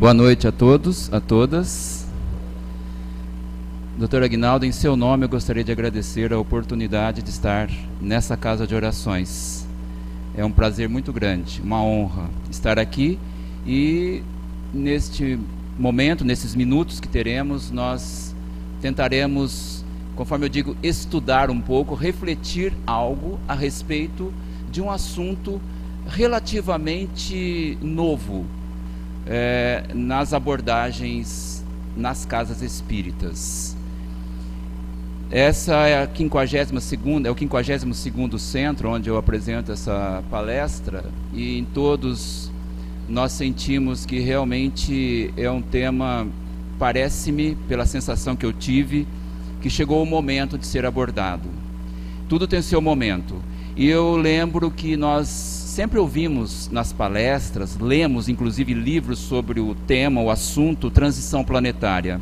Boa noite a todos, a todas. Dr. Aguinaldo, em seu nome eu gostaria de agradecer a oportunidade de estar nessa casa de orações. É um prazer muito grande, uma honra estar aqui e neste momento, nesses minutos que teremos, nós tentaremos, conforme eu digo, estudar um pouco, refletir algo a respeito de um assunto relativamente novo nas abordagens nas casas espíritas. Essa é a 52ª, é o 52º centro onde eu apresento essa palestra, e em todos nós sentimos que realmente é um tema, parece-me, pela sensação que eu tive, que chegou o momento de ser abordado. Tudo tem seu momento. E eu lembro que nós sempre ouvimos nas palestras, lemos inclusive livros sobre o tema, o assunto, transição planetária.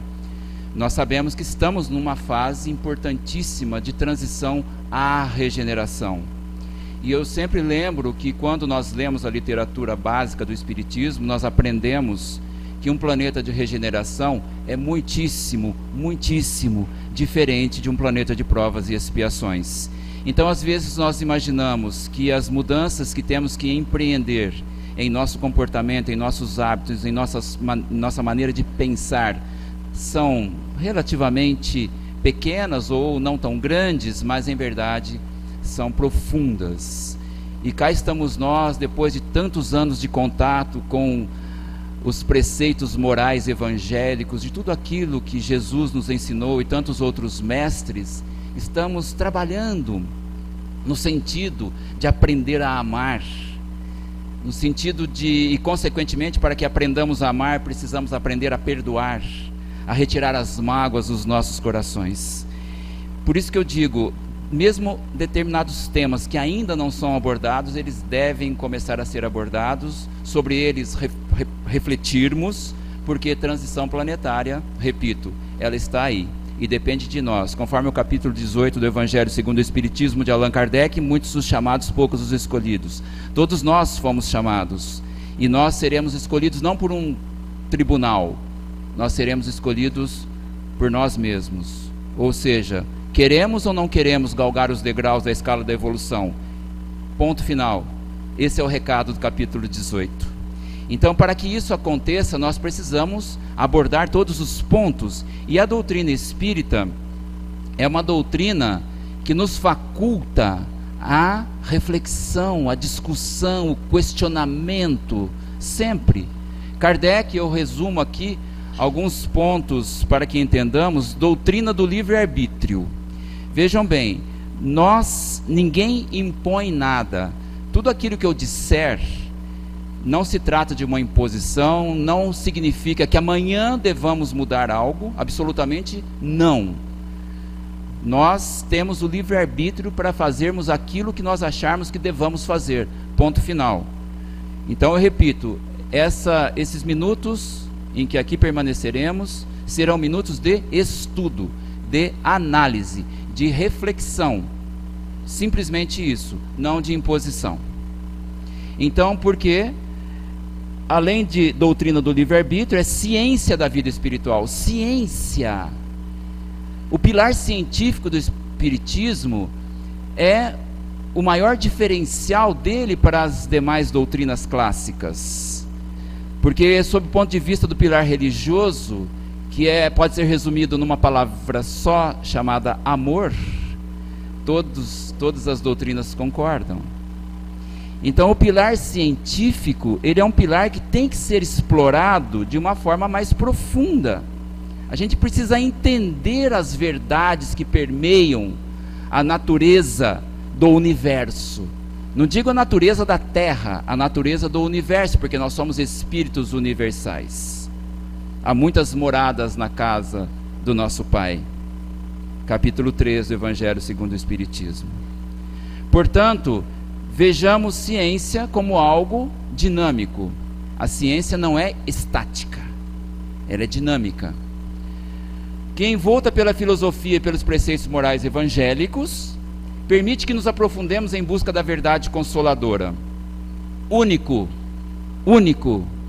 Nós sabemos que estamos numa fase importantíssima de transição à regeneração. E eu sempre lembro que quando nós lemos a literatura básica do Espiritismo, nós aprendemos que um planeta de regeneração é muitíssimo, muitíssimo diferente de um planeta de provas e expiações. Então, às vezes, nós imaginamos que as mudanças que temos que empreender em nosso comportamento, em nossos hábitos, em nossa maneira de pensar, são relativamente pequenas ou não tão grandes, mas, em verdade, são profundas. E cá estamos nós, depois de tantos anos de contato com os preceitos morais evangélicos, de tudo aquilo que Jesus nos ensinou e tantos outros mestres, estamos trabalhando no sentido de aprender a amar, no sentido de, e consequentemente, para que aprendamos a amar, precisamos aprender a perdoar, a retirar as mágoas dos nossos corações. Por isso que eu digo, mesmo determinados temas que ainda não são abordados, eles devem começar a ser abordados, sobre eles refletirmos, porque transição planetária, repito, ela está aí. E depende de nós, conforme o capítulo 18 do Evangelho segundo o Espiritismo de Allan Kardec, muitos os chamados, poucos os escolhidos. Todos nós fomos chamados, e nós seremos escolhidos não por um tribunal, nós seremos escolhidos por nós mesmos. Ou seja, queremos ou não queremos galgar os degraus da escala da evolução? Ponto final. Esse é o recado do capítulo 18. Então, para que isso aconteça, nós precisamos abordar todos os pontos, e a doutrina espírita é uma doutrina que nos faculta a reflexão, a discussão, o questionamento, sempre. Kardec, eu resumo aqui alguns pontos para que entendamos. Doutrina do livre-arbítrio. Vejam bem, ninguém impõe nada. Tudo aquilo que eu disser não se trata de uma imposição, não significa que amanhã devamos mudar algo, absolutamente não. Nós temos o livre-arbítrio para fazermos aquilo que nós acharmos que devamos fazer, ponto final. Então eu repito, esses minutos em que aqui permaneceremos serão minutos de estudo, de análise, de reflexão, simplesmente isso, não de imposição. Então, porque além de doutrina do livre-arbítrio, é ciência da vida espiritual. Ciência. O pilar científico do Espiritismo é o maior diferencial dele para as demais doutrinas clássicas. Porque, sob o ponto de vista do pilar religioso, que pode ser resumido numa palavra só, chamada amor, todas as doutrinas concordam. Então, o pilar científico, ele é um pilar que tem que ser explorado de uma forma mais profunda. A gente precisa entender as verdades que permeiam a natureza do universo. Não digo a natureza da Terra, a natureza do universo, porque nós somos espíritos universais. Há muitas moradas na casa do nosso Pai. Capítulo 3 do Evangelho segundo o Espiritismo. Portanto, vejamos ciência como algo dinâmico. A ciência não é estática, ela é dinâmica. Que, envolta pela filosofia e pelos preceitos morais evangélicos, permite que nos aprofundemos em busca da verdade consoladora. Único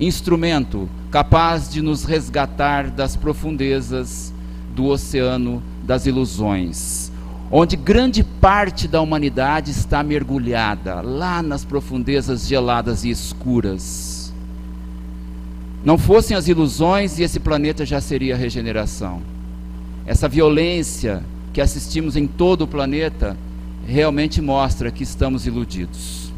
instrumento capaz de nos resgatar das profundezas do oceano das ilusões, onde grande parte da humanidade está mergulhada, lá nas profundezas geladas e escuras. Não fossem as ilusões e esse planeta já seria a regeneração. Essa violência que assistimos em todo o planeta realmente mostra que estamos iludidos.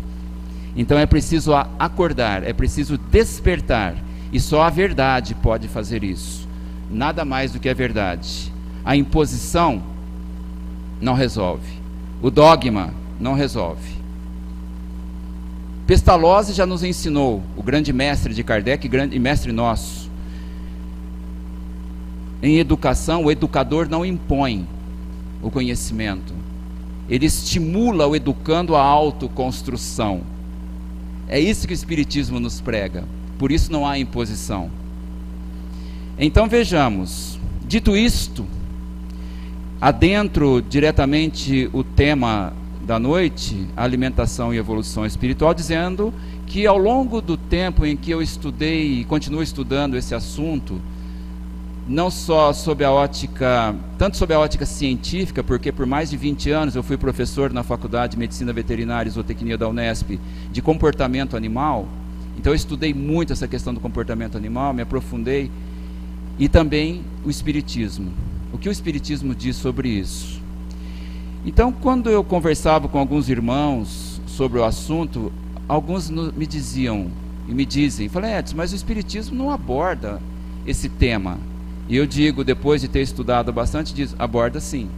Então é preciso acordar, é preciso despertar, e só a verdade pode fazer isso. Nada mais do que a verdade. A imposição não resolve. O dogma não resolve. Pestalozzi já nos ensinou, o grande mestre de Kardec e mestre nosso. Em educação, o educador não impõe o conhecimento. Ele estimula o educando à autoconstrução. É isso que o Espiritismo nos prega. Por isso não há imposição. Então vejamos, dito isto, adentro diretamente o tema da noite, alimentação e evolução espiritual, dizendo que ao longo do tempo em que eu estudei e continuo estudando esse assunto, não só sob a ótica, tanto sob a ótica científica, porque por mais de 20 anos eu fui professor na Faculdade de Medicina Veterinária e Zootecnia da Unesp de comportamento animal, então eu estudei muito essa questão do comportamento animal, me aprofundei, e também o Espiritismo. O que o Espiritismo diz sobre isso? Então, quando eu conversava com alguns irmãos sobre o assunto, alguns me diziam, e me dizem, falei, Edson, mas o Espiritismo não aborda esse tema. E eu digo, depois de ter estudado bastante, diz, aborda sim.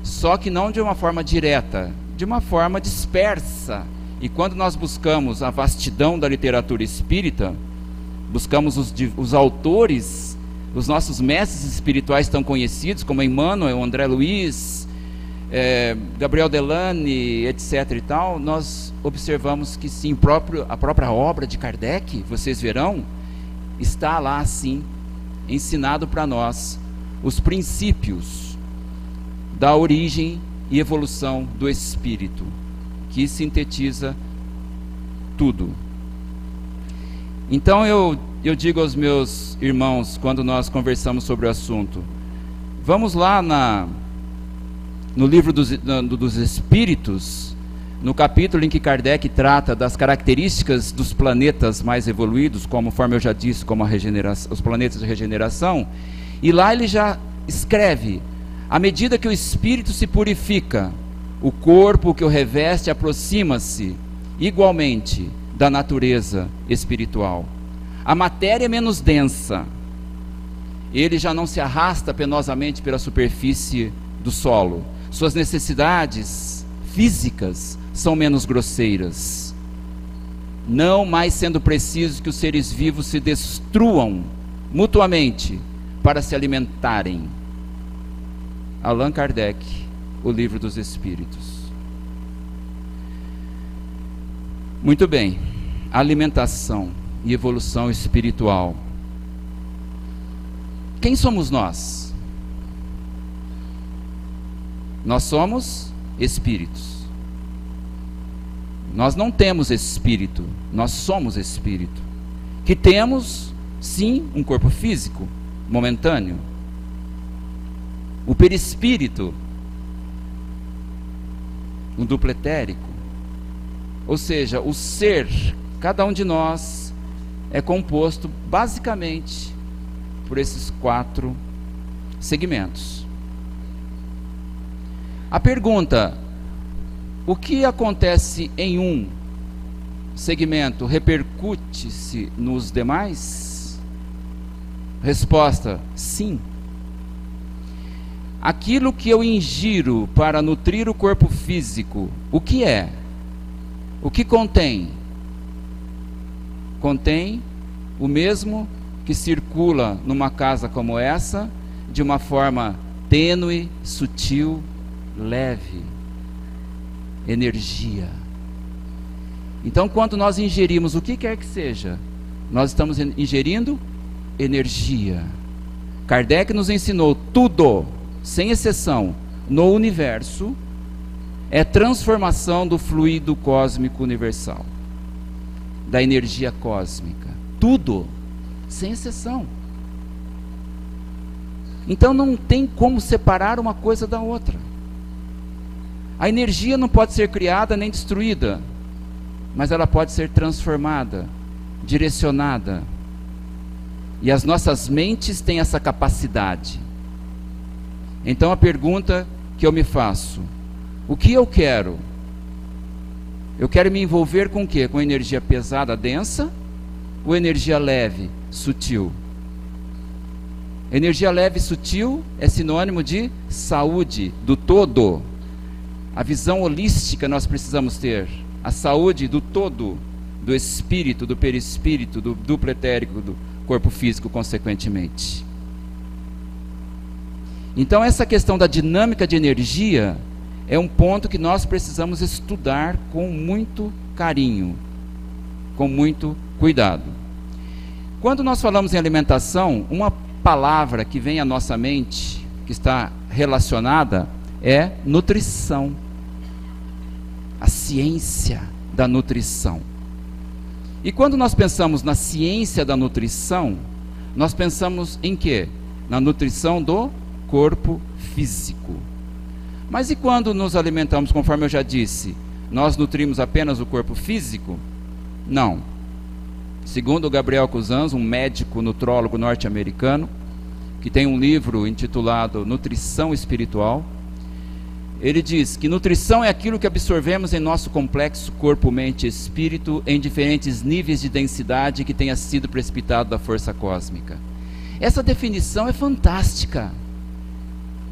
Só que não de uma forma direta, de uma forma dispersa. E quando nós buscamos a vastidão da literatura espírita, buscamos os autores, os nossos mestres espirituais tão conhecidos, como Emmanuel, André Luiz, Gabriel Delany, etc. e tal, nós observamos que sim, a própria obra de Kardec, vocês verão, está lá sim, ensinado para nós os princípios da origem e evolução do espírito, que sintetiza tudo. Então eu digo aos meus irmãos, quando nós conversamos sobre o assunto, vamos lá no livro dos Espíritos, no capítulo em que Kardec trata das características dos planetas mais evoluídos, conforme eu já disse, como os planetas de regeneração, e lá ele já escreve, à medida que o espírito se purifica, o corpo que o reveste aproxima-se igualmente da natureza espiritual. A matéria é menos densa, ele já não se arrasta penosamente pela superfície do solo, suas necessidades físicas são menos grosseiras, não mais sendo preciso que os seres vivos se destruam mutuamente para se alimentarem. Allan Kardec, o Livro dos Espíritos. Muito bem, alimentação e evolução espiritual. Quem somos nós? Nós somos espíritos. Nós não temos espírito, nós somos espírito. Que temos, sim, um corpo físico, momentâneo. O perispírito, um duplo etérico. Ou seja, o ser, cada um de nós, é composto basicamente por esses 4 segmentos. A pergunta: o que acontece em um segmento repercute-se nos demais? Resposta: sim. Aquilo que eu ingiro para nutrir o corpo físico, o que é? O que contém? Contém o mesmo que circula numa casa como essa, de uma forma tênue, sutil, leve. Energia. Então, quando nós ingerimos o que quer que seja, nós estamos ingerindo energia. Kardec nos ensinou tudo, sem exceção, no universo, é transformação do fluido cósmico universal, da energia cósmica. tudo, sem exceção. Então não tem como separar uma coisa da outra. A energia não pode ser criada nem destruída, mas ela pode ser transformada, direcionada. E as nossas mentes têm essa capacidade. Então a pergunta que eu me faço: o que eu quero? Eu quero me envolver com o quê? Com energia pesada, densa, ou energia leve, sutil? Energia leve e sutil é sinônimo de saúde do todo. A visão holística nós precisamos ter. A saúde do todo, do espírito, do perispírito, do duplo etérico, do corpo físico, consequentemente. Então essa questão da dinâmica de energia é um ponto que nós precisamos estudar com muito carinho, com muito cuidado. Quando nós falamos em alimentação, uma palavra que vem à nossa mente, que está relacionada, é nutrição. A ciência da nutrição. E quando nós pensamos na ciência da nutrição, nós pensamos em quê? Na nutrição do corpo físico. Mas e quando nos alimentamos, conforme eu já disse, nós nutrimos apenas o corpo físico? Não. Segundo Gabriel Cousans, um médico nutrólogo norte-americano, que tem um livro intitulado Nutrição Espiritual, ele diz que nutrição é aquilo que absorvemos em nosso complexo corpo, mente e espírito em diferentes níveis de densidade que tenha sido precipitado da força cósmica. Essa definição é fantástica.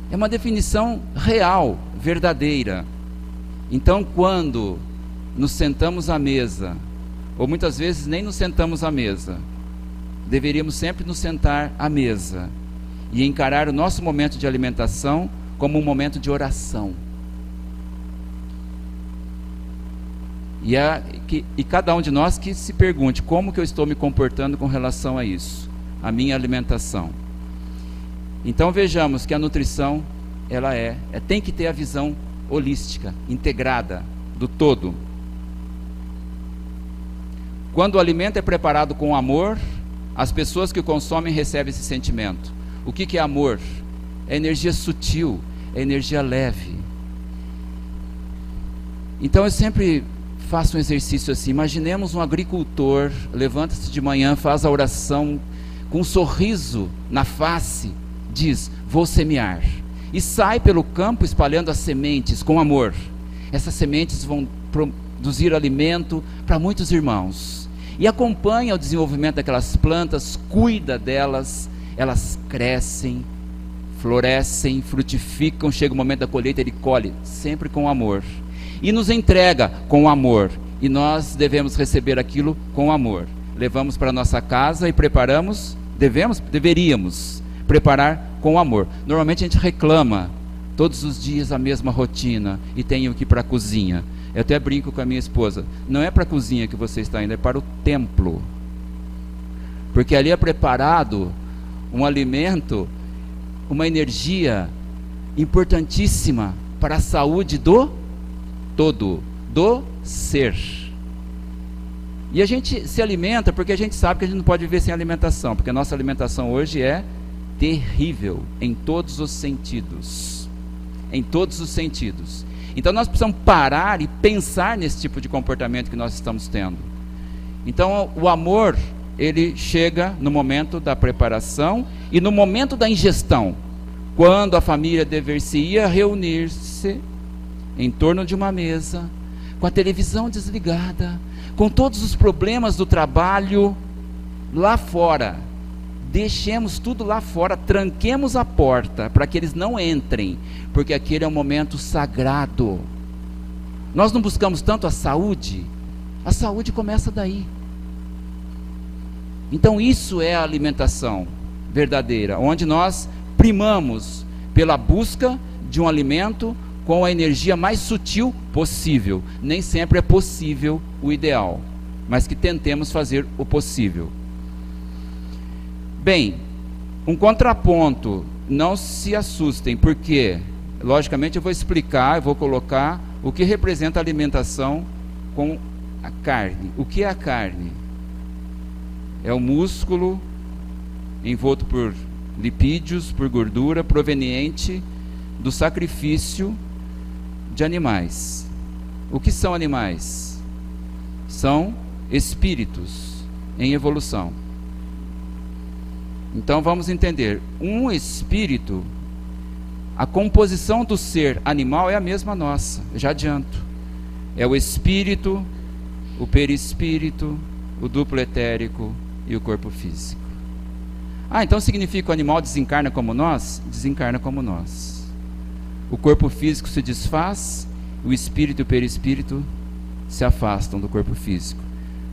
É uma definição real, verdadeira. Então, quando nos sentamos à mesa, ou muitas vezes nem nos sentamos à mesa, deveríamos sempre nos sentar à mesa e encarar o nosso momento de alimentação como um momento de oração. E cada um de nós que se pergunte: como que eu estou me comportando com relação a isso? A minha alimentação. Então vejamos que a nutrição, ela tem que ter a visão holística, integrada, do todo. Quando o alimento é preparado com amor, as pessoas que o consomem recebem esse sentimento. O que é amor? É energia sutil, é energia leve. Então eu sempre faço um exercício assim: imaginemos um agricultor, levanta-se de manhã, faz a oração com um sorriso na face, diz: vou semear, e sai pelo campo espalhando as sementes com amor. Essas sementes vão produzir alimento para muitos irmãos, e acompanha o desenvolvimento daquelas plantas, cuida delas, elas crescem, florescem, frutificam, chega o momento da colheita, ele colhe, sempre com amor, e nos entrega com amor, e nós devemos receber aquilo com amor. Levamos para nossa casa e preparamos, deveríamos preparar com amor. Normalmente a gente reclama todos os dias a mesma rotina e tenho que ir para a cozinha. Eu até brinco com a minha esposa: não é para a cozinha que você está indo, é para o templo, porque ali é preparado um alimento, uma energia importantíssima para a saúde do todo, do ser. E a gente se alimenta porque a gente sabe que a gente não pode viver sem alimentação, porque a nossa alimentação hoje é terrível em todos os sentidos. Em todos os sentidos. Então nós precisamos parar e pensar nesse tipo de comportamento que nós estamos tendo. Então o amor, ele chega no momento da preparação e no momento da ingestão, quando a família deveria reunir-se em torno de uma mesa, com a televisão desligada, com todos os problemas do trabalho lá fora. Deixemos tudo lá fora, tranquemos a porta para que eles não entrem, porque aquele é um momento sagrado. Nós não buscamos tanto a saúde começa daí. Então isso é a alimentação verdadeira, onde nós primamos pela busca de um alimento com a energia mais sutil possível. Nem sempre é possível o ideal, mas que tentemos fazer o possível. Bem, um contraponto, não se assustem, porque, logicamente, eu vou explicar, eu vou colocar o que representa a alimentação com a carne. O que é a carne? É o músculo envolto por lipídios, por gordura, proveniente do sacrifício de animais. O que são animais? São espíritos em evolução. Então vamos entender, um espírito, a composição do ser animal é a mesma nossa, eu já adianto. É o espírito, o perispírito, o duplo etérico e o corpo físico. Então significa que o animal desencarna como nós? Desencarna como nós. O corpo físico se desfaz, o espírito e o perispírito se afastam do corpo físico.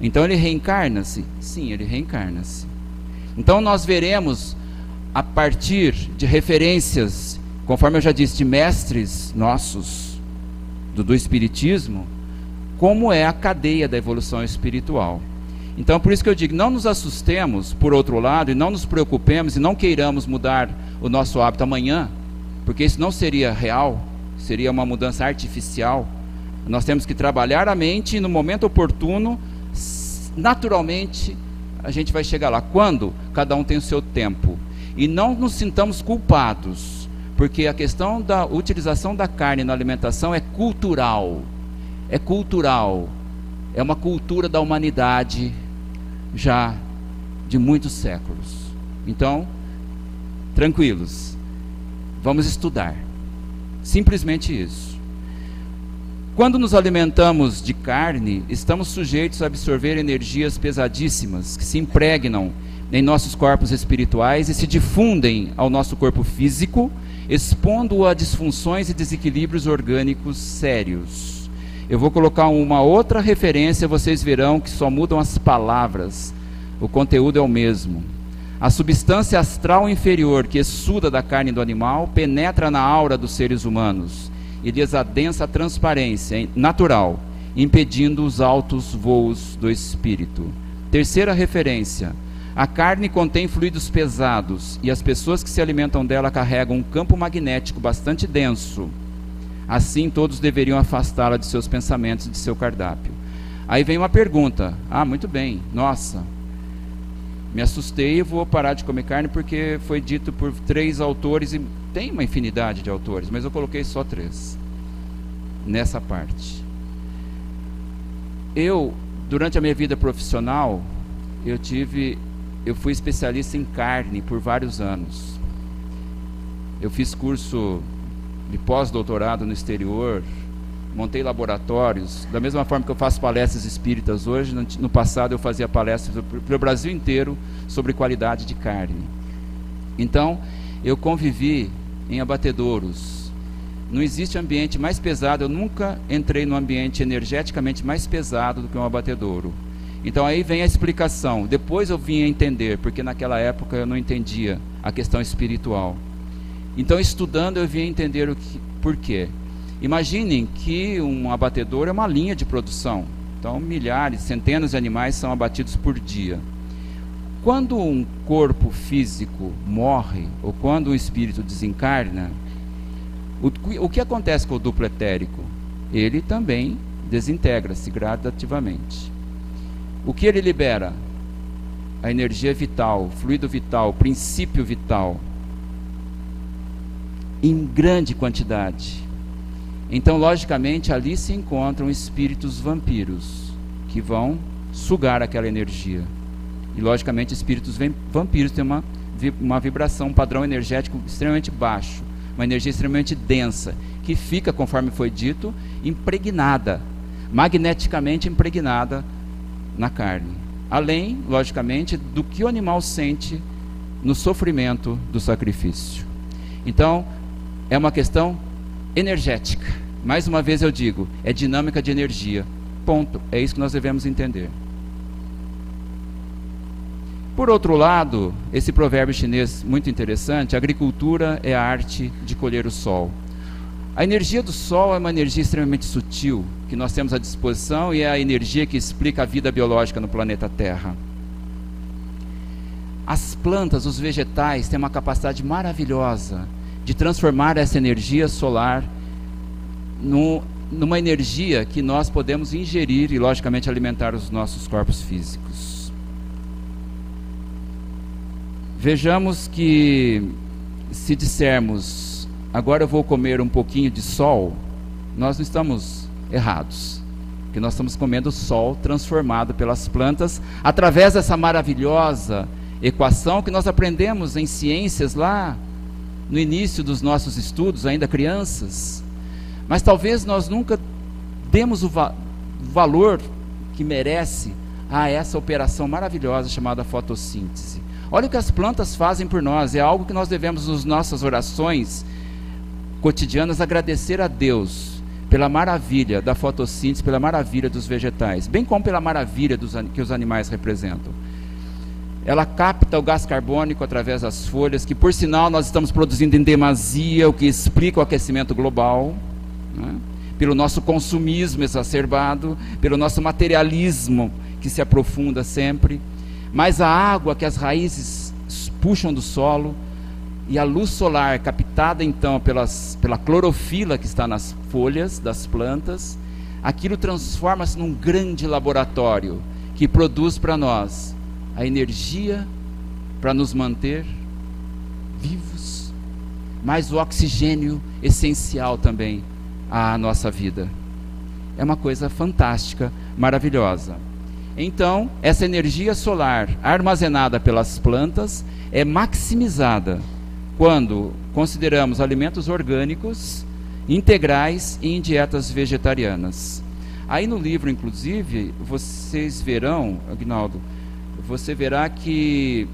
Então ele reencarna-se? Sim, ele reencarna-se. Então nós veremos, a partir de referências, conforme eu já disse, de mestres nossos, do Espiritismo, como é a cadeia da evolução espiritual. Então por isso que eu digo, não nos assustemos, por outro lado, e não nos preocupemos, e não queiramos mudar o nosso hábito amanhã, porque isso não seria real, seria uma mudança artificial. Nós temos que trabalhar a mente, e no momento oportuno, naturalmente, a gente vai chegar lá. Quando? Cada um tem o seu tempo. E não nos sintamos culpados, porque a questão da utilização da carne na alimentação é cultural. É cultural. É uma cultura da humanidade já de muitos séculos. Então, tranquilos. Vamos estudar. Simplesmente isso. Quando nos alimentamos de carne, estamos sujeitos a absorver energias pesadíssimas que se impregnam em nossos corpos espirituais e se difundem ao nosso corpo físico, expondo-o a disfunções e desequilíbrios orgânicos sérios. Eu vou colocar uma outra referência, vocês verão que só mudam as palavras, o conteúdo é o mesmo. A substância astral inferior que exsuda da carne do animal penetra na aura dos seres humanos e lhes adensa a transparência natural, impedindo os altos voos do espírito. Terceira referência: a carne contém fluidos pesados e as pessoas que se alimentam dela carregam um campo magnético bastante denso. Assim, todos deveriam afastá-la de seus pensamentos e de seu cardápio. Aí vem uma pergunta: muito bem, nossa, me assustei e vou parar de comer carne porque foi dito por 3 autores, e tem uma infinidade de autores, mas eu coloquei só 3 nessa parte. Eu, durante a minha vida profissional, eu fui especialista em carne por vários anos. Eu fiz curso de pós-doutorado no exterior, montei laboratórios, da mesma forma que eu faço palestras espíritas hoje. No passado eu fazia palestras pelo Brasil inteiro sobre qualidade de carne. Então, eu convivi em abatedouros. Não existe ambiente mais pesado, eu nunca entrei num ambiente energeticamente mais pesado do que um abatedouro. Então aí vem a explicação. Depois eu vim a entender, porque naquela época eu não entendia a questão espiritual. Então, estudando, eu vim a entender por quê. Imaginem que um abatedouro é uma linha de produção. Então, milhares, centenas de animais são abatidos por dia. Quando um corpo físico morre, ou quando um espírito desencarna, o que acontece com o duplo etérico? Ele também desintegra-se gradativamente. O que ele libera? A energia vital, o fluido vital, o princípio vital, em grande quantidade. Então, logicamente, ali se encontram espíritos vampiros, que vão sugar aquela energia. E, logicamente, espíritos vampiros têm uma vibração, um padrão energético extremamente baixo, uma energia extremamente densa, que fica, conforme foi dito, impregnada, magneticamente impregnada na carne. Além, logicamente, do que o animal sente no sofrimento do sacrifício. Então, é uma questão energética. Mais uma vez eu digo, é dinâmica de energia. Ponto. É isso que nós devemos entender. Por outro lado, esse provérbio chinês muito interessante: a agricultura é a arte de colher o sol. A energia do sol é uma energia extremamente sutil, que nós temos à disposição, e é a energia que explica a vida biológica no planeta Terra. As plantas, os vegetais, têm uma capacidade maravilhosa de transformar essa energia solar numa energia que nós podemos ingerir e, logicamente, alimentar os nossos corpos físicos. Vejamos que se dissermos, agora eu vou comer um pouquinho de sol, nós não estamos errados, porque nós estamos comendo sol transformado pelas plantas, através dessa maravilhosa equação que nós aprendemos em ciências lá no início dos nossos estudos, ainda crianças. Mas talvez nós nunca demos o valor que merece a essa operação maravilhosa chamada fotossíntese. Olha o que as plantas fazem por nós, é algo que nós devemos, nas nossas orações cotidianas, agradecer a Deus pela maravilha da fotossíntese, pela maravilha dos vegetais, bem como pela maravilha que os animais representam. Ela capta o gás carbônico através das folhas, que por sinal nós estamos produzindo em demasia, o que explica o aquecimento global, né? Pelo nosso consumismo exacerbado, pelo nosso materialismo que se aprofunda sempre, mas a água que as raízes puxam do solo e a luz solar captada então pela clorofila que está nas folhas das plantas, aquilo transforma-se num grande laboratório que produz para nós a energia para nos manter vivos, mas o oxigênio essencial também à nossa vida. É uma coisa fantástica, maravilhosa. Então, essa energia solar armazenada pelas plantas é maximizada quando consideramos alimentos orgânicos, integrais e em dietas vegetarianas. Aí no livro, inclusive, vocês verão, Aguinaldo, você verá que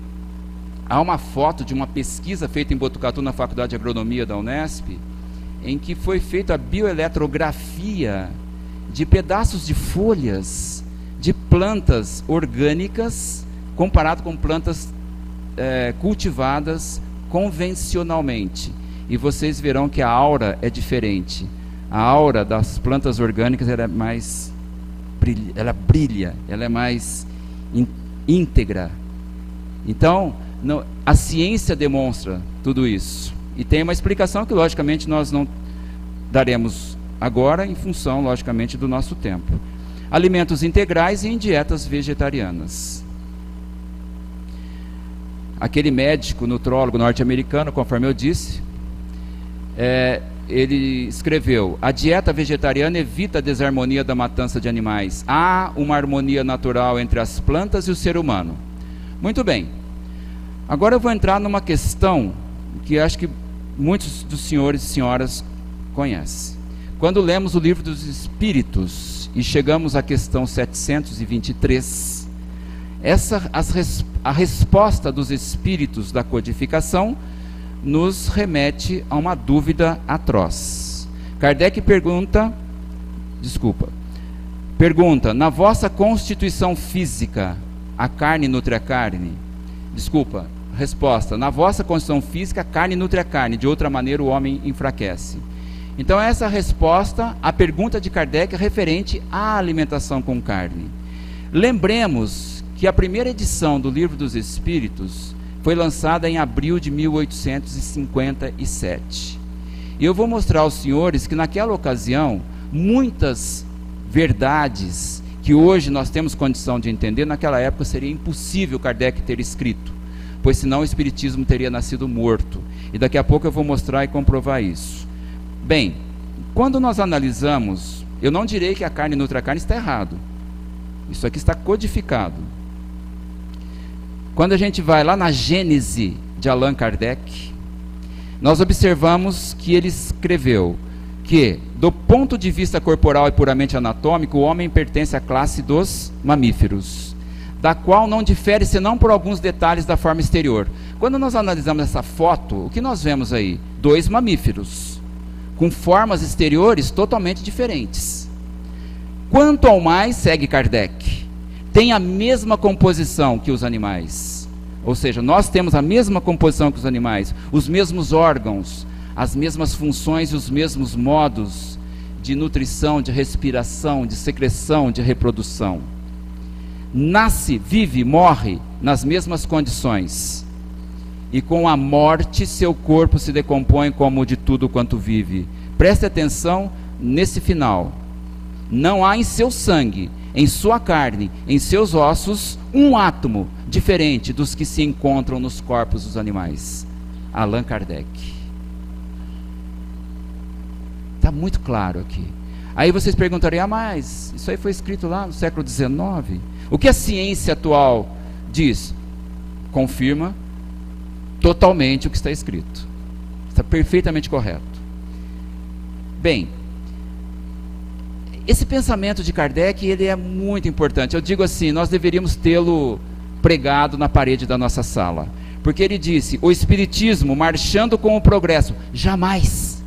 há uma foto de uma pesquisa feita em Botucatu, na Faculdade de Agronomia da Unesp, em que foi feita a bioeletrografia de pedaços de folhas de plantas orgânicas comparado com plantas cultivadas convencionalmente. E vocês verão que a aura é diferente. A aura das plantas orgânicas ela é mais ela brilha, ela é mais íntegra. Então, a ciência demonstra tudo isso. E tem uma explicação que, logicamente, nós não daremos agora, em função, logicamente, do nosso tempo. Alimentos integrais e em dietas vegetarianas. Aquele médico nutrólogo norte-americano, conforme eu disse, ele escreveu: a dieta vegetariana evita a desarmonia da matança de animais. Há uma harmonia natural entre as plantas e o ser humano. Muito bem. Agora eu vou entrar numa questão que acho que muitos dos senhores e senhoras conhecem. Quando lemos o livro dos Espíritos e chegamos à questão 723, a resposta dos Espíritos da codificação nos remete a uma dúvida atroz. Kardec pergunta, na vossa constituição física, a carne nutre a carne? Resposta: na vossa constituição física, a carne nutre a carne, de outra maneira o homem enfraquece. Então essa resposta à pergunta de Kardec é referente à alimentação com carne. Lembremos que a primeira edição do Livro dos Espíritos foi lançada em abril de 1857. E eu vou mostrar aos senhores que naquela ocasião, muitas verdades que hoje nós temos condição de entender, naquela época seria impossível Kardec ter escrito, pois senão o Espiritismo teria nascido morto. E daqui a pouco eu vou mostrar e comprovar isso. Bem, quando nós analisamos, eu não direi que a carne nutre a carne, está errado. Isso aqui está codificado. Quando a gente vai lá na Gênese de Allan Kardec, nós observamos que ele escreveu que, do ponto de vista corporal e puramente anatômico, o homem pertence à classe dos mamíferos, da qual não difere senão por alguns detalhes da forma exterior. Quando nós analisamos essa foto, o que nós vemos aí? 2 mamíferos, com formas exteriores totalmente diferentes. Quanto ao mais, segue Kardec, tem a mesma composição que os animais. Ou seja, nós temos a mesma composição que os animais, os mesmos órgãos, as mesmas funções e os mesmos modos de nutrição, de respiração, de secreção, de reprodução. Nasce, vive, morre nas mesmas condições. E com a morte, seu corpo se decompõe como de tudo quanto vive. Preste atenção nesse final. Não há em seu sangue em sua carne, em seus ossos, um átomo diferente dos que se encontram nos corpos dos animais. Allan Kardec. Está muito claro aqui. Aí vocês perguntariam, mas isso aí foi escrito lá no século XIX? O que a ciência atual diz? Confirma totalmente o que está escrito. Está perfeitamente correto. Bem, esse pensamento de Kardec, ele é muito importante. Eu digo assim, nós deveríamos tê-lo pregado na parede da nossa sala. Porque ele disse, o espiritismo, marchando com o progresso, jamais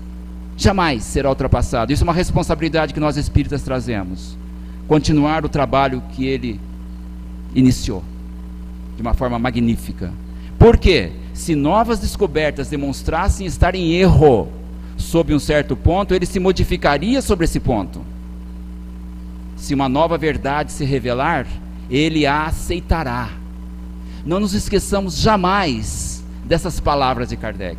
será ultrapassado. Isso é uma responsabilidade que nós espíritas trazemos. Continuar o trabalho que ele iniciou, de uma forma magnífica. Por quê? Se novas descobertas demonstrassem estar em erro sob um certo ponto, ele se modificaria sobre esse ponto. Se uma nova verdade se revelar, ele a aceitará. Não nos esqueçamos jamais dessas palavras de Kardec.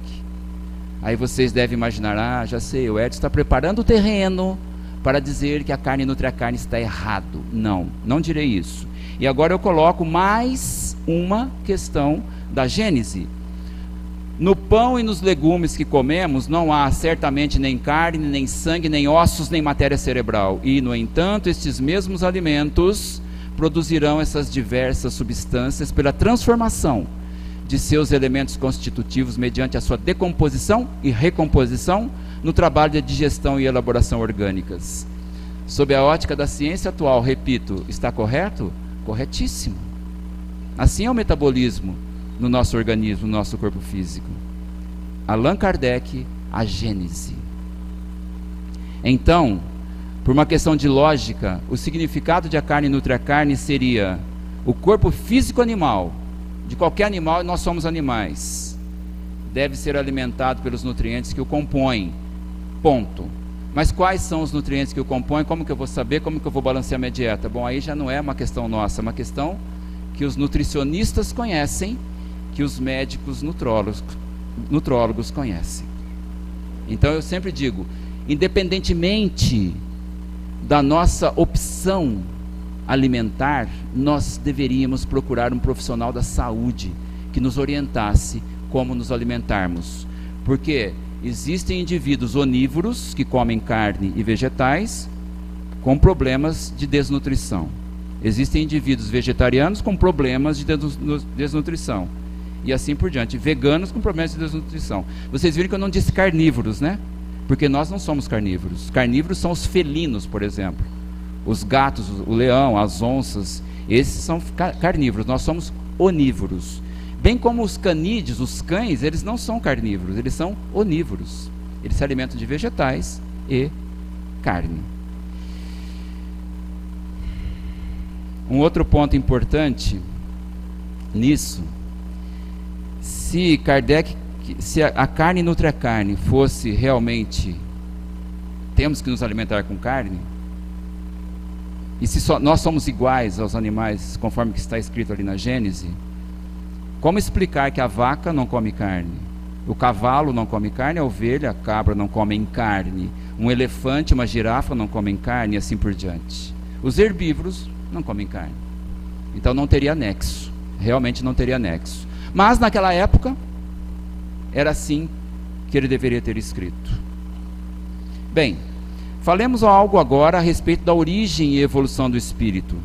Aí vocês devem imaginar, já sei, o Edson está preparando o terreno para dizer que a carne nutre a carne está errado. Não direi isso. E agora eu coloco mais uma questão da Gênese. No pão e nos legumes que comemos não há certamente nem carne, nem sangue, nem ossos, nem matéria cerebral. E, no entanto, estes mesmos alimentos produzirão essas diversas substâncias pela transformação de seus elementos constitutivos mediante a sua decomposição e recomposição no trabalho de digestão e elaboração orgânicas. Sob a ótica da ciência atual, repito, está correto? Corretíssimo. Assim é o metabolismo no nosso organismo, no nosso corpo físico. Allan Kardec, a Gênese. Então, por uma questão de lógica, o significado de a carne nutre a carne seria o corpo físico animal, de qualquer animal, e nós somos animais, deve ser alimentado pelos nutrientes que o compõem, ponto. Mas quais são os nutrientes que o compõem? Como que eu vou saber? Como que eu vou balancear minha dieta? Bom, aí já não é uma questão nossa, é uma questão que os nutricionistas conhecem, que os médicos nutrólogos conhecem. Então eu sempre digo, independentemente da nossa opção alimentar, nós deveríamos procurar um profissional da saúde que nos orientasse como nos alimentarmos. Porque existem indivíduos onívoros que comem carne e vegetais com problemas de desnutrição. Existem indivíduos vegetarianos com problemas de desnutrição. E assim por diante. Veganos com problemas de desnutrição. Vocês viram que eu não disse carnívoros, né? Porque nós não somos carnívoros. Carnívoros são os felinos, por exemplo. Os gatos, o leão, as onças, esses são carnívoros. Nós somos onívoros. Bem como os canídeos, os cães, eles não são carnívoros, eles são onívoros. Eles se alimentam de vegetais e carne. Um outro ponto importante nisso, se a carne nutre a carne fosse realmente, temos que nos alimentar com carne, e se nós somos iguais aos animais, conforme que está escrito ali na Gênese, como explicar que a vaca não come carne? O cavalo não come carne, a ovelha, a cabra não comem carne, um elefante, uma girafa não comem carne, e assim por diante. Os herbívoros não comem carne. Então não teria nexo, realmente não teria nexo. Mas naquela época, era assim que ele deveria ter escrito. Bem, falemos algo agora a respeito da origem e evolução do espírito.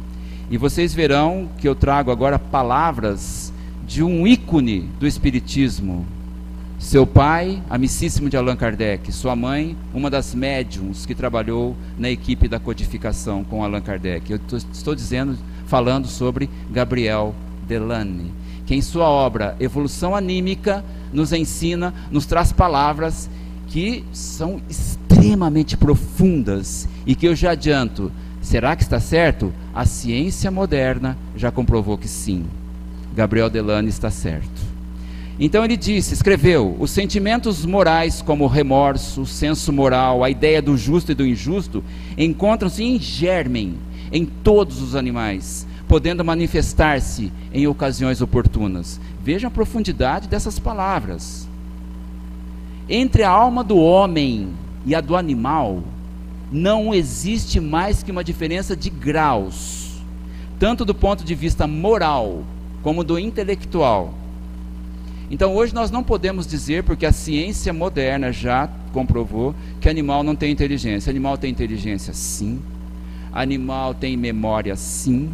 E vocês verão que eu trago agora palavras de um ícone do espiritismo. Seu pai, amicíssimo de Allan Kardec. Sua mãe, uma das médiums que trabalhou na equipe da codificação com Allan Kardec. Eu estou falando sobre Gabriel Delane, que em sua obra Evolução Anímica nos ensina, nos traz palavras que são extremamente profundas e que eu já adianto, será que está certo? A ciência moderna já comprovou que sim, Gabriel Delane está certo. Então ele escreveu, os sentimentos morais como o remorso, o senso moral, a ideia do justo e do injusto, encontram-se em germen em todos os animais, podendo manifestar-se em ocasiões oportunas. Vejam a profundidade dessas palavras. Entre a alma do homem e a do animal, não existe mais que uma diferença de graus, tanto do ponto de vista moral, como do intelectual. Então hoje nós não podemos dizer, porque a ciência moderna já comprovou, que animal não tem inteligência. Animal tem inteligência, sim. Animal tem memória, sim.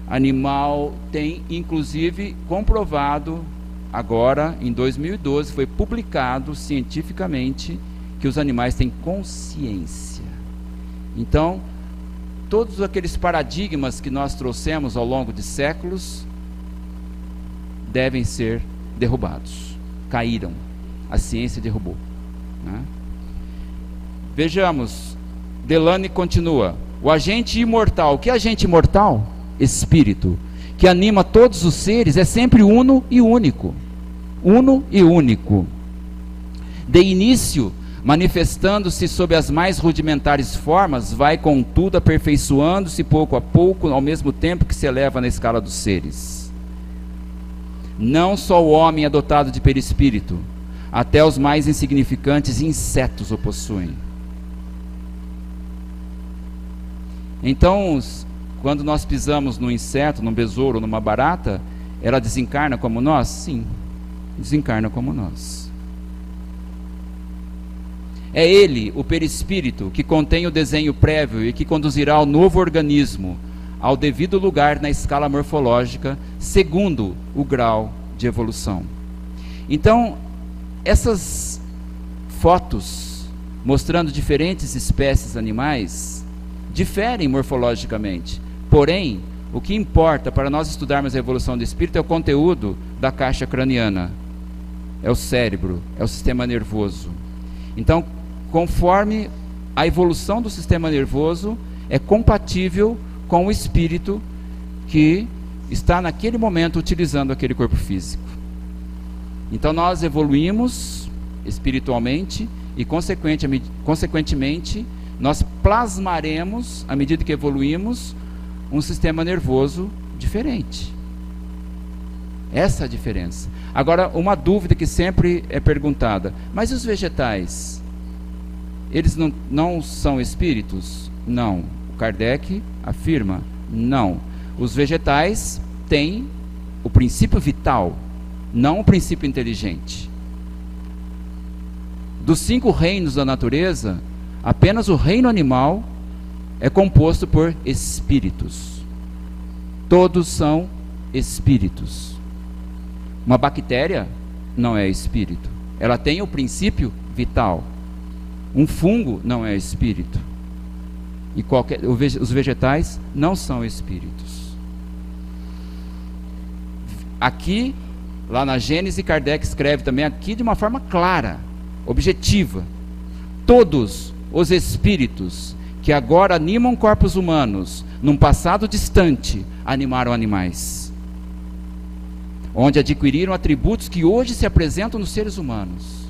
Animal tem, inclusive, comprovado, agora, em 2012, foi publicado cientificamente, que os animais têm consciência. Então, todos aqueles paradigmas que nós trouxemos ao longo de séculos, devem ser derrubados. Caíram. A ciência derrubou. Né? Vejamos, Delane continua. O agente imortal. O que é agente imortal? Espírito. Que anima todos os seres, é sempre uno e único. Uno e único. De início, manifestando-se sob as mais rudimentares formas, vai contudo aperfeiçoando-se pouco a pouco, ao mesmo tempo que se eleva na escala dos seres. Não só o homem é dotado de perispírito, até os mais insignificantes insetos o possuem. Então, quando nós pisamos num inseto, num besouro, numa barata, ela desencarna como nós? Sim, desencarna como nós. É ele, o perispírito, que contém o desenho prévio e que conduzirá o novo organismo ao devido lugar na escala morfológica, segundo o grau de evolução. Então, essas fotos mostrando diferentes espécies animais diferem morfologicamente. Porém, o que importa para nós estudarmos a evolução do espírito é o conteúdo da caixa craniana, é o cérebro, é o sistema nervoso. Então, conforme a evolução do sistema nervoso é compatível com o espírito que está naquele momento utilizando aquele corpo físico. Então nós evoluímos espiritualmente e consequentemente nós plasmaremos, à medida que evoluímos, um sistema nervoso diferente. Essa é a diferença. Agora, uma dúvida que sempre é perguntada: mas e os vegetais? Eles não são espíritos? Não. O Kardec afirma: não. Os vegetais têm o princípio vital, não o princípio inteligente. Dos 5 reinos da natureza, apenas o reino animal é composto por espíritos. Todos são espíritos. Uma bactéria não é espírito. Ela tem o princípio vital. Um fungo não é espírito. E os vegetais não são espíritos. Aqui, lá na Gênese, Kardec escreve também aqui de uma forma clara, objetiva: todos os espíritos que agora animam corpos humanos, num passado distante, animaram animais, onde adquiriram atributos que hoje se apresentam nos seres humanos.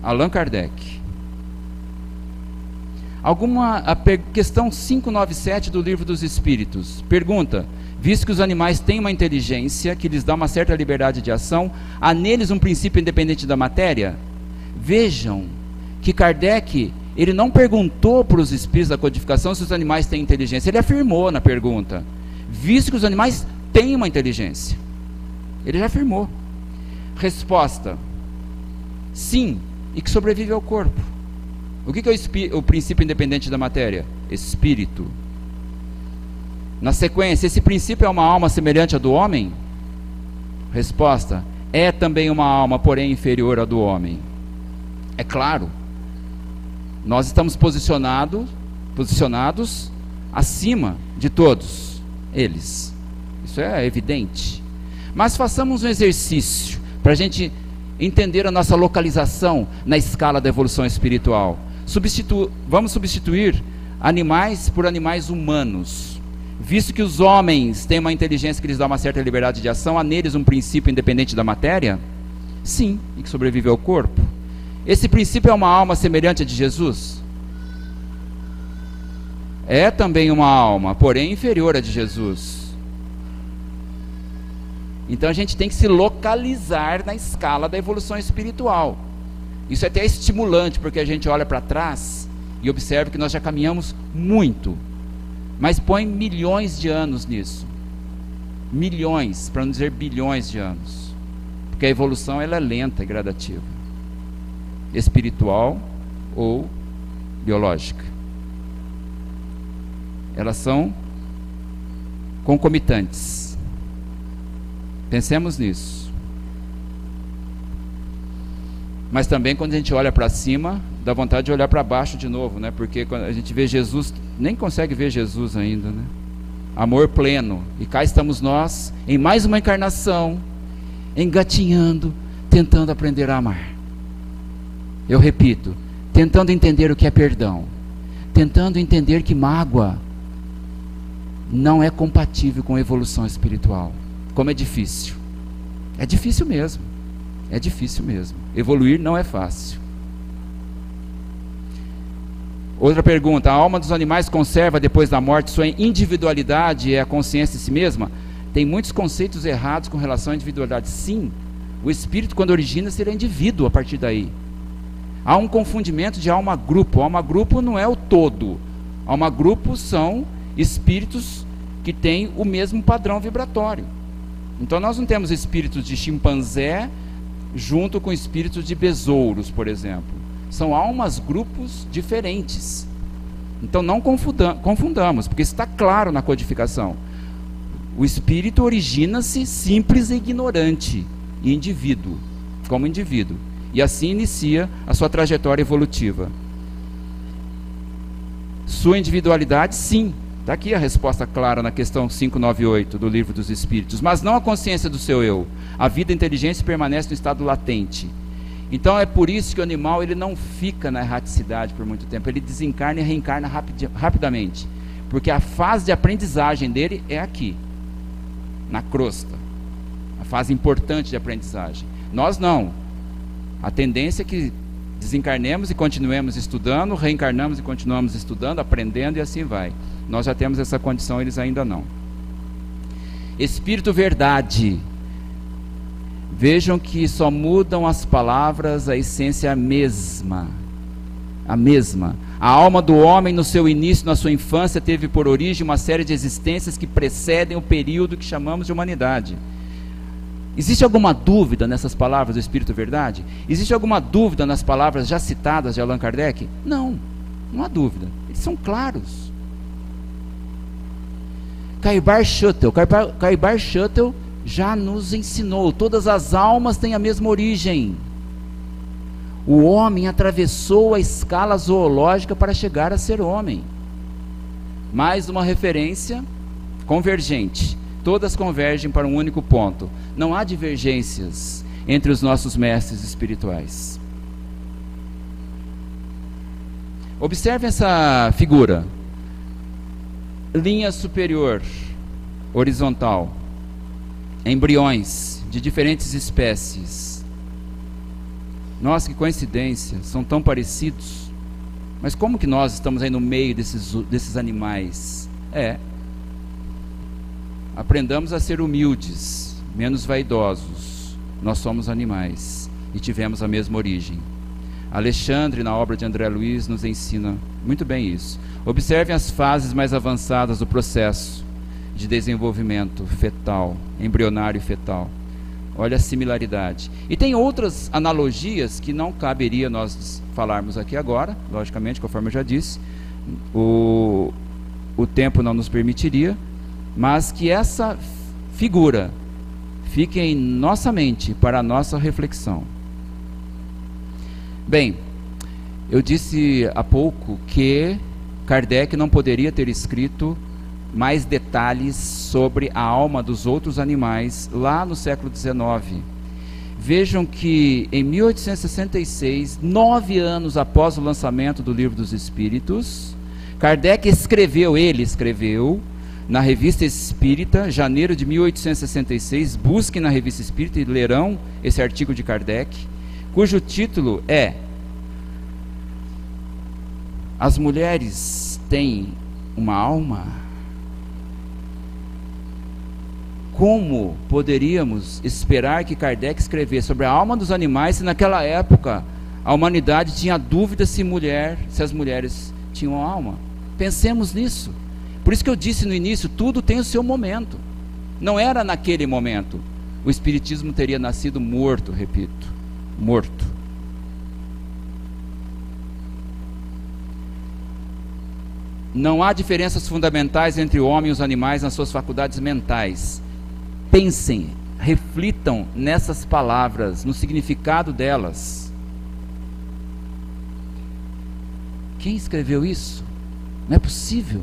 Allan Kardec. Questão 597 do Livro dos Espíritos pergunta: visto que os animais têm uma inteligência que lhes dá uma certa liberdade de ação, há neles um princípio independente da matéria? Vejam que Kardec, ele não perguntou para os espíritos da codificação se os animais têm inteligência. Ele afirmou na pergunta: visto que os animais têm uma inteligência. Ele já afirmou. Resposta: sim, e que sobrevive ao corpo. O que é o princípio independente da matéria? Espírito. Na sequência, esse princípio é uma alma semelhante à do homem? Resposta: é também uma alma, porém inferior à do homem. É claro, nós estamos posicionados acima de todos eles. Isso é evidente. Mas façamos um exercício para a gente entender a nossa localização na escala da evolução espiritual. Vamos substituir animais por animais humanos. Visto que os homens têm uma inteligência que lhes dá uma certa liberdade de ação, há neles um princípio independente da matéria? Sim, e que sobrevive ao corpo. Esse princípio é uma alma semelhante à de Jesus? É também uma alma, porém inferior à de Jesus. Então a gente tem que se localizar na escala da evolução espiritual. Isso é até estimulante, porque a gente olha para trás E observe que nós já caminhamos muito, mas põe milhões de anos nisso. Milhões, para não dizer bilhões de anos. Porque a evolução ela é lenta e gradativa. Espiritual ou biológica. Elas são concomitantes. Pensemos nisso. Mas também quando a gente olha para cima, dá vontade de olhar para baixo de novo, né? Porque quando a gente vê Jesus, nem consegue ver Jesus ainda, né? Amor pleno. E cá estamos nós, em mais uma encarnação, engatinhando, tentando aprender a amar. Eu repito, tentando entender o que é perdão, tentando entender que mágoa não é compatível com a evolução espiritual. Como é difícil. É difícil mesmo. É difícil mesmo. Evoluir não é fácil. Outra pergunta: a alma dos animais conserva depois da morte sua individualidade e a consciência de si mesma? Tem muitos conceitos errados com relação à individualidade. Sim, o espírito quando origina-se ele é indivíduo a partir daí. Há um confundimento de alma-grupo. Alma-grupo não é o todo. Alma-grupo são espíritos que têm o mesmo padrão vibratório. Então nós não temos espíritos de chimpanzé junto com espíritos de besouros, por exemplo. São almas grupos diferentes. Então não confundamos, porque isso está claro na codificação. O espírito origina-se simples e ignorante, e indivíduo, como indivíduo. E assim inicia a sua trajetória evolutiva. Sua individualidade, sim. Está aqui a resposta clara na questão 598 do Livro dos Espíritos. Mas não a consciência do seu eu. A vida e a inteligência permanece no estado latente. Então é por isso que o animal ele não fica na erraticidade por muito tempo. Ele desencarna e reencarna rapidamente. Porque a fase de aprendizagem dele é aqui, na crosta. A fase importante de aprendizagem. Nós não. A tendência é que desencarnemos e continuemos estudando, reencarnamos e continuamos estudando, aprendendo e assim vai. Nós já temos essa condição, eles ainda não. Espírito verdade. Vejam que só mudam as palavras, a essência é a mesma. A mesma. A alma do homem no seu início, na sua infância, teve por origem uma série de existências que precedem o período que chamamos de humanidade. Existe alguma dúvida nessas palavras do Espírito Verdade? Existe alguma dúvida nas palavras já citadas de Allan Kardec? Não, não há dúvida. Eles são claros. Caibar Schutel já nos ensinou, todas as almas têm a mesma origem. O homem atravessou a escala zoológica para chegar a ser homem. Mais uma referência convergente. Todas convergem para um único ponto. Não há divergências entre os nossos mestres espirituais. Observe essa figura. Linha superior, horizontal. Embriões de diferentes espécies. Nossa, que coincidência, são tão parecidos. Mas como que nós estamos aí no meio desses animais? Aprendamos a ser humildes, menos vaidosos. Nós somos animais e tivemos a mesma origem. Alexandre, na obra de André Luiz, nos ensina muito bem isso. Observem as fases mais avançadas do processo de desenvolvimento fetal, embrionário e fetal. Olha a similaridade. E tem outras analogias que não caberia nós falarmos aqui agora, logicamente, conforme eu já disse. O tempo não nos permitiria. Mas que essa figura fique em nossa mente para a nossa reflexão. Bem, eu disse há pouco que Kardec não poderia ter escrito mais detalhes sobre a alma dos outros animais lá no século XIX. Vejam que em 1866, 9 anos após o lançamento do Livro dos Espíritos, Kardec escreveu na Revista Espírita, janeiro de 1866, busquem na Revista Espírita e lerão esse artigo de Kardec, cujo título é As mulheres têm uma alma? Como poderíamos esperar que Kardec escrevesse sobre a alma dos animais se naquela época a humanidade tinha dúvida se as mulheres tinham alma. Pensemos nisso. Por isso que eu disse no início, tudo tem o seu momento. Não era naquele momento. O Espiritismo teria nascido morto, repito, morto. Não há diferenças fundamentais entre o homem e os animais nas suas faculdades mentais. Pensem, reflitam nessas palavras, no significado delas. Quem escreveu isso? Não é possível.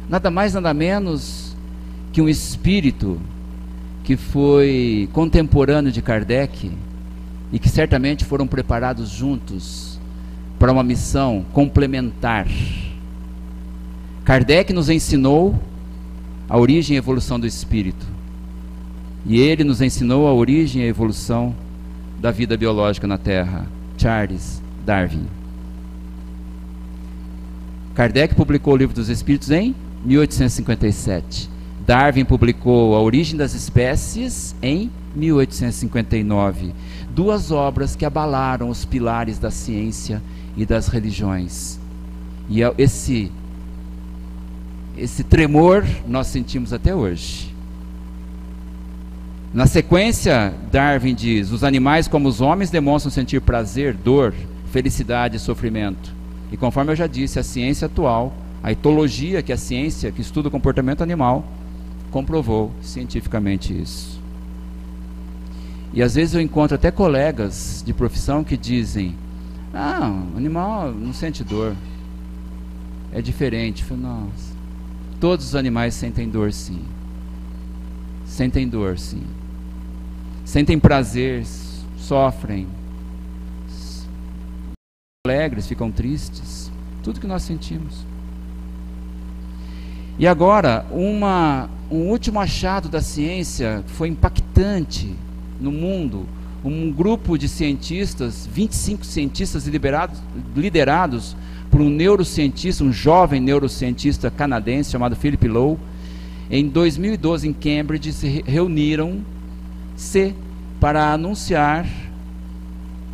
Nada mais, nada menos que um espírito que foi contemporâneo de Kardec e que certamente foram preparados juntos para uma missão complementar. Kardec nos ensinou a origem e a evolução do espírito. E ele nos ensinou a origem e a evolução da vida biológica na Terra. Charles Darwin. Kardec publicou o Livro dos Espíritos em 1857. Darwin publicou A Origem das Espécies em 1859. Duas obras que abalaram os pilares da ciência e das religiões. E esse tremor nós sentimos até hoje. Na sequência, Darwin diz: os animais, como os homens, demonstram sentir prazer, dor, felicidade e sofrimento. E conforme eu já disse, a ciência atual, a etologia, que é a ciência que estuda o comportamento animal, comprovou cientificamente isso. E às vezes eu encontro até colegas de profissão que dizem: o animal não sente dor, é diferente. Eu falo, nossa, todos os animais sentem dor, sim. Sentem dor, sim. Sentem prazer, sofrem, alegres, ficam tristes, tudo que nós sentimos. E agora, um último achado da ciência foi impactante no mundo. Um grupo de cientistas, 25 cientistas liderados por um neurocientista, um jovem neurocientista canadense chamado Philip Lowe, em 2012 em Cambridge, se reuniram-se para anunciar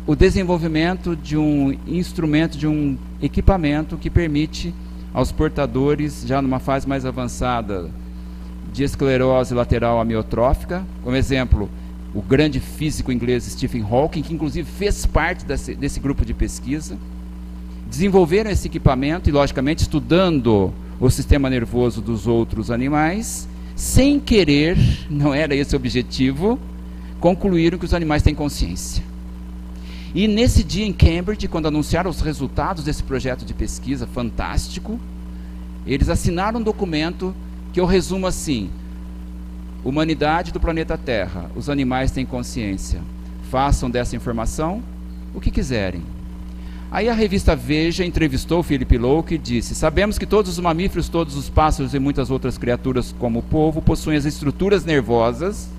o desenvolvimento de um instrumento, de um equipamento que permite aos portadores, já numa fase mais avançada, de esclerose lateral amiotrófica, como exemplo, o grande físico inglês Stephen Hawking, que inclusive fez parte desse grupo de pesquisa, desenvolveram esse equipamento e, logicamente, estudando o sistema nervoso dos outros animais, sem querer, não era esse o objetivo, concluíram que os animais têm consciência. E nesse dia em Cambridge, quando anunciaram os resultados desse projeto de pesquisa fantástico, eles assinaram um documento que eu resumo assim: humanidade do planeta Terra, os animais têm consciência, façam dessa informação o que quiserem. Aí a revista Veja entrevistou o Philip Lowe, que disse: sabemos que todos os mamíferos, todos os pássaros e muitas outras criaturas como o povo possuem as estruturas nervosas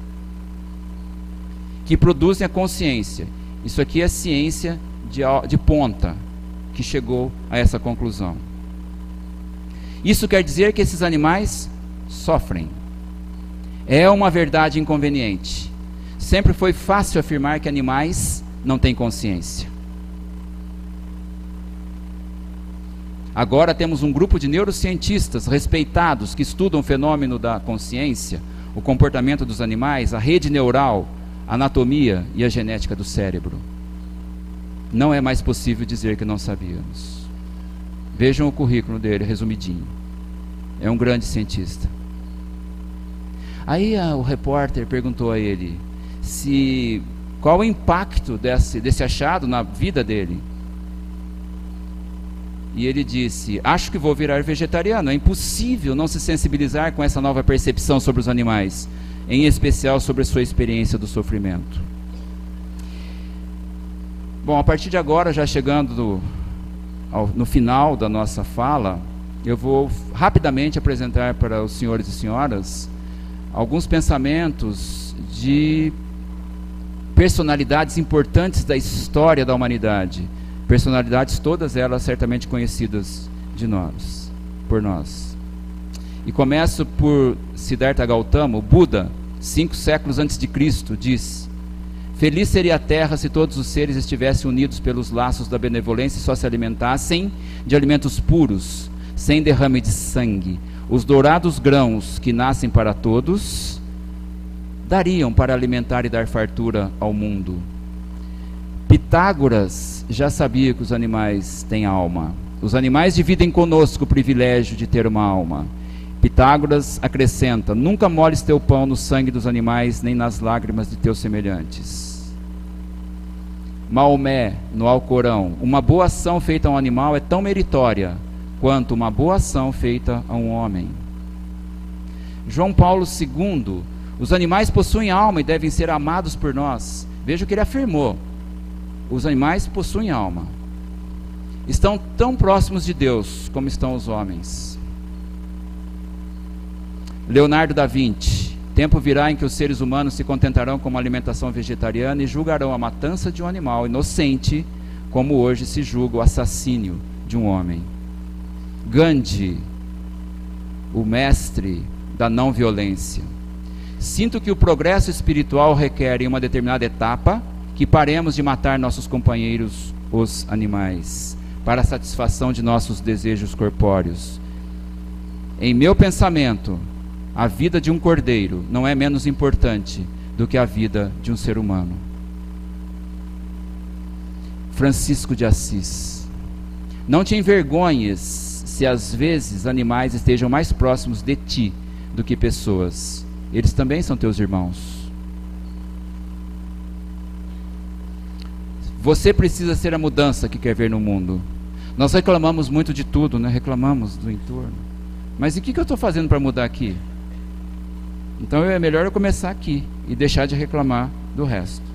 que produzem a consciência. Isso aqui é ciência de ponta que chegou a essa conclusão. Isso quer dizer que esses animais sofrem. É uma verdade inconveniente. Sempre foi fácil afirmar que animais não têm consciência. Agora temos um grupo de neurocientistas respeitados que estudam o fenômeno da consciência, o comportamento dos animais, a rede neural, a anatomia e a genética do cérebro. Não é mais possível dizer que não sabíamos. Vejam o currículo dele, resumidinho. É um grande cientista. Aí o repórter perguntou a ele qual o impacto desse achado na vida dele. E ele disse: acho que vou virar vegetariano. É impossível não se sensibilizar com essa nova percepção sobre os animais, em especial sobre a sua experiência do sofrimento. Bom, a partir de agora, já chegando no final da nossa fala, eu vou rapidamente apresentar para os senhores e senhoras alguns pensamentos de personalidades importantes da história da humanidade. Personalidades todas elas certamente conhecidas por nós. E começo por Siddhartha Gautama, o Buda, 5 séculos antes de Cristo, diz: Feliz seria a terra se todos os seres estivessem unidos pelos laços da benevolência e só se alimentassem de alimentos puros, sem derrame de sangue. Os dourados grãos que nascem para todos dariam para alimentar e dar fartura ao mundo. Pitágoras já sabia que os animais têm alma. Os animais dividem conosco o privilégio de ter uma alma. Pitágoras acrescenta: nunca molhes teu pão no sangue dos animais, nem nas lágrimas de teus semelhantes. Maomé, no Alcorão: uma boa ação feita a um animal é tão meritória quanto uma boa ação feita a um homem. João Paulo II: os animais possuem alma e devem ser amados por nós. Veja o que ele afirmou: os animais possuem alma. Estão tão próximos de Deus como estão os homens. Leonardo da Vinci: tempo virá em que os seres humanos se contentarão com uma alimentação vegetariana e julgarão a matança de um animal inocente, como hoje se julga o assassínio de um homem. Gandhi, o mestre da não violência: sinto que o progresso espiritual requer, em uma determinada etapa, que paremos de matar nossos companheiros, os animais, para a satisfação de nossos desejos corpóreos. Em meu pensamento, a vida de um cordeiro não é menos importante do que a vida de um ser humano. Francisco de Assis: não te envergonhes se às vezes animais estejam mais próximos de ti do que pessoas. Eles também são teus irmãos. Você precisa ser a mudança que quer ver no mundo. Nós reclamamos muito de tudo, né? Reclamamos do entorno. Mas o que eu estou fazendo para mudar aqui? Então é melhor eu começar aqui e deixar de reclamar do resto.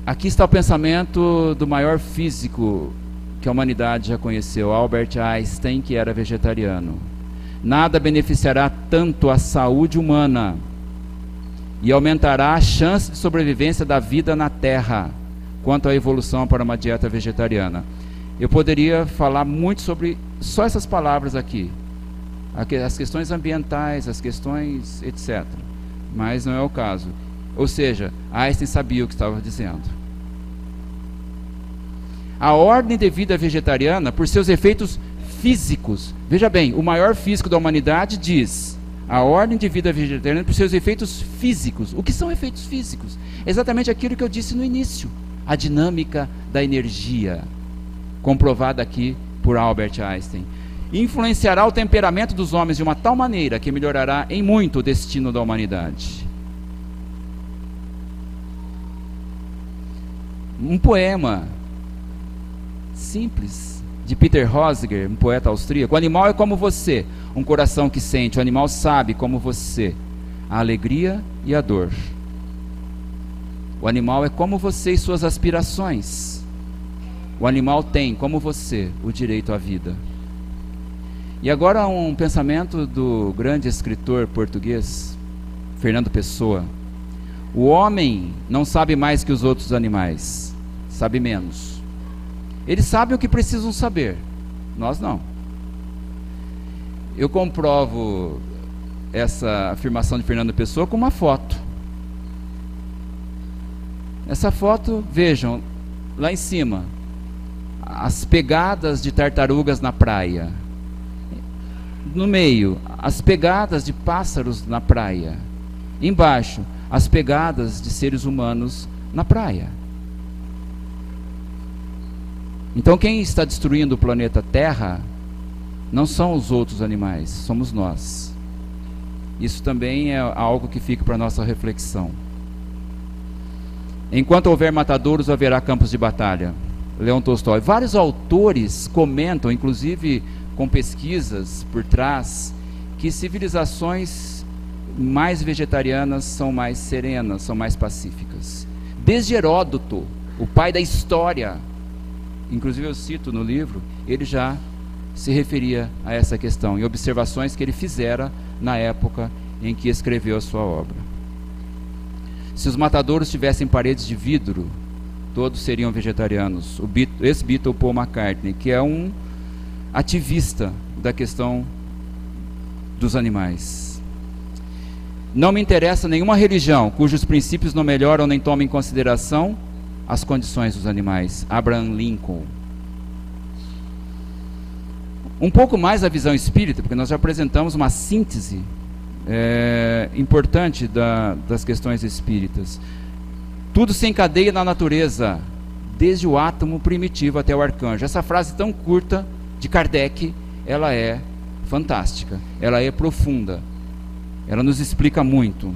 Aqui está o pensamento do maior físico que a humanidade já conheceu, Albert Einstein, que era vegetariano. Nada beneficiará tanto a saúde humana e aumentará a chance de sobrevivência da vida na Terra quanto à evolução para uma dieta vegetariana. Eu poderia falar muito sobre só essas palavras aqui, as questões ambientais, as questões etc. Mas não é o caso. Ou seja, Einstein sabia o que estava dizendo. A ordem de vida vegetariana, por seus efeitos físicos, veja bem, o maior físico da humanidade diz: a ordem de vida vegetariana por seus efeitos físicos. O que são efeitos físicos? Exatamente aquilo que eu disse no início: a dinâmica da energia, comprovada aqui por Albert Einstein. Influenciará o temperamento dos homens de uma tal maneira que melhorará em muito o destino da humanidade. Um poema simples de Peter Rosiger, um poeta austríaco: o animal é como você, um coração que sente. O animal sabe, como você, a alegria e a dor. O animal é como você e suas aspirações. O animal tem, como você, o direito à vida. E agora um pensamento do grande escritor português, Fernando Pessoa: o homem não sabe mais que os outros animais, sabe menos. Eles sabem o que precisam saber, nós não. Eu comprovo essa afirmação de Fernando Pessoa com uma foto. Essa foto, vejam, lá em cima, as pegadas de tartarugas na praia. No meio, as pegadas de pássaros na praia. Embaixo, as pegadas de seres humanos na praia. Então quem está destruindo o planeta Terra não são os outros animais, somos nós. Isso também é algo que fica para nossa reflexão. Enquanto houver matadouros, haverá campos de batalha. Leão Tolstói. Vários autores comentam, inclusive com pesquisas por trás, que civilizações mais vegetarianas são mais serenas, são mais pacíficas. Desde Heródoto, o pai da história, inclusive eu cito no livro, ele já se referia a essa questão, em observações que ele fizera na época em que escreveu a sua obra. Se os matadouros tivessem paredes de vidro, todos seriam vegetarianos. O ex-Beatle Paul McCartney, que é um ativista da questão dos animais. Não me interessa nenhuma religião cujos princípios não melhoram nem tomam em consideração as condições dos animais. Abraham Lincoln. Um pouco mais a visão espírita, porque nós já apresentamos uma síntese importante das questões espíritas. Tudo se encadeia na natureza, desde o átomo primitivo até o arcanjo. Essa frase tão curta de Kardec, ela é fantástica, ela é profunda, ela nos explica muito.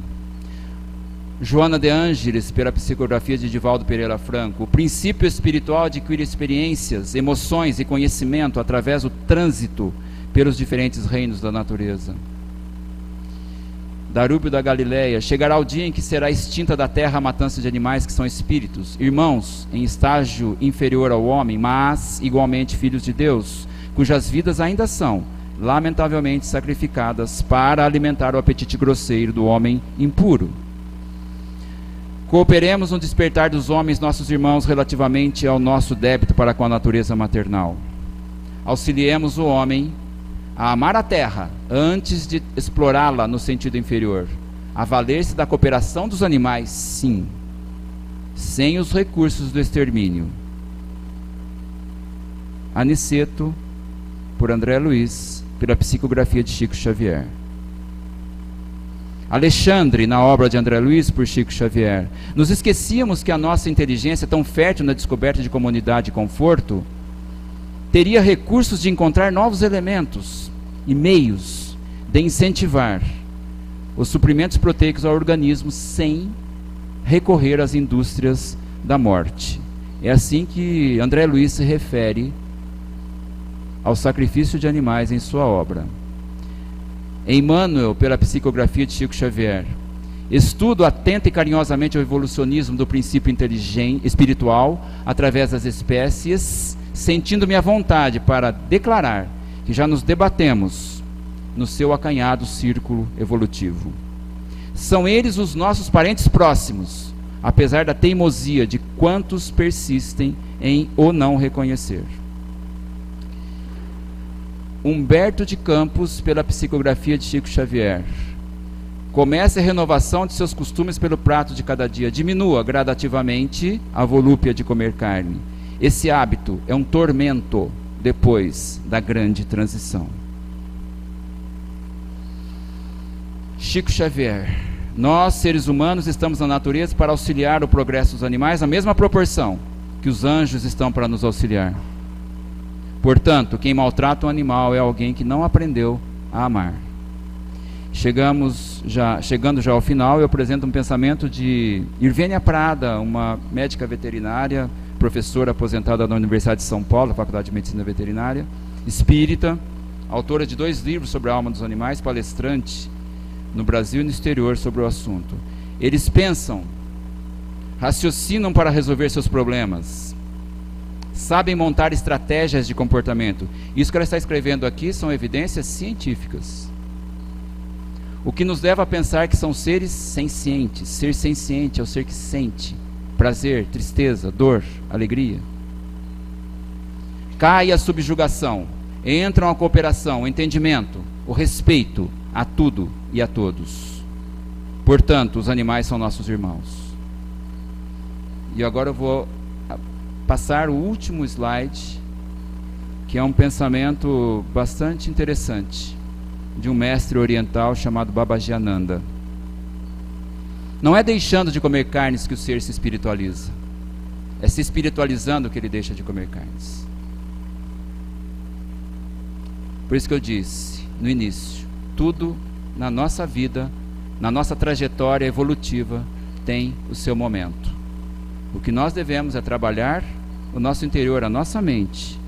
Joana de Ângeles, pela psicografia de Divaldo Pereira Franco: o princípio espiritual adquire experiências, emoções e conhecimento através do trânsito pelos diferentes reinos da natureza. Darúbio da Galileia: chegará o dia em que será extinta da terra a matança de animais que são espíritos, irmãos em estágio inferior ao homem, mas igualmente filhos de Deus, cujas vidas ainda são lamentavelmente sacrificadas para alimentar o apetite grosseiro do homem impuro. Cooperemos no despertar dos homens, nossos irmãos, relativamente ao nosso débito para com a natureza maternal. Auxiliemos o homem a amar a terra antes de explorá-la no sentido inferior, a valer-se da cooperação dos animais, sim, sem os recursos do extermínio. Aniceto, por André Luiz, pela psicografia de Chico Xavier. Alexandre, na obra de André Luiz, por Chico Xavier. Nos esquecíamos que a nossa inteligência, tão fértil na descoberta de comunidade e conforto, teria recursos de encontrar novos elementos e meios de incentivar os suprimentos proteicos ao organismo sem recorrer às indústrias da morte. É assim que André Luiz se refere ao sacrifício de animais em sua obra. Emmanuel, pela psicografia de Chico Xavier: estudo atento e carinhosamente o evolucionismo do princípio espiritual através das espécies, sentindo-me à vontade para declarar que já nos debatemos no seu acanhado círculo evolutivo. São eles os nossos parentes próximos, apesar da teimosia de quantos persistem em o não reconhecer. Humberto de Campos, pela psicografia de Chico Xavier: comece a renovação de seus costumes pelo prato de cada dia. Diminua gradativamente a volúpia de comer carne. Esse hábito é um tormento depois da grande transição. Chico Xavier: nós, seres humanos, estamos na natureza para auxiliar o progresso dos animais na mesma proporção que os anjos estão para nos auxiliar. Portanto, quem maltrata um animal é alguém que não aprendeu a amar. Chegando já ao final, eu apresento um pensamento de Irvênia Prada, uma médica veterinária, professora aposentada da Universidade de São Paulo, Faculdade de Medicina Veterinária, espírita, autora de 2 livros sobre a alma dos animais, palestrante no Brasil e no exterior sobre o assunto. Eles pensam, raciocinam para resolver seus problemas, sabem montar estratégias de comportamento. Isso que ela está escrevendo aqui são evidências científicas. O que nos leva a pensar que são seres sencientes. Ser senciente é o ser que sente prazer, tristeza, dor, alegria. Cai a subjugação, entram a cooperação, o entendimento, o respeito a tudo e a todos. Portanto, os animais são nossos irmãos. E agora eu vou passar o último slide, que é um pensamento bastante interessante, de um mestre oriental chamado Babaji Ananda. Não é deixando de comer carnes que o ser se espiritualiza, é se espiritualizando que ele deixa de comer carnes. Por isso que eu disse no início, tudo na nossa vida, na nossa trajetória evolutiva, tem o seu momento. O que nós devemos é trabalhar o nosso interior, a nossa mente,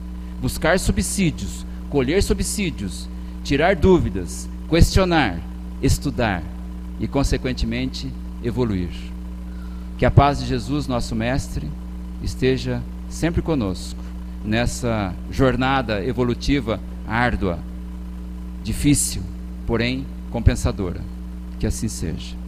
buscar subsídios, colher subsídios, tirar dúvidas, questionar, estudar e, consequentemente, evoluir. Que a paz de Jesus, nosso Mestre, esteja sempre conosco nessa jornada evolutiva árdua, difícil, porém compensadora. Que assim seja.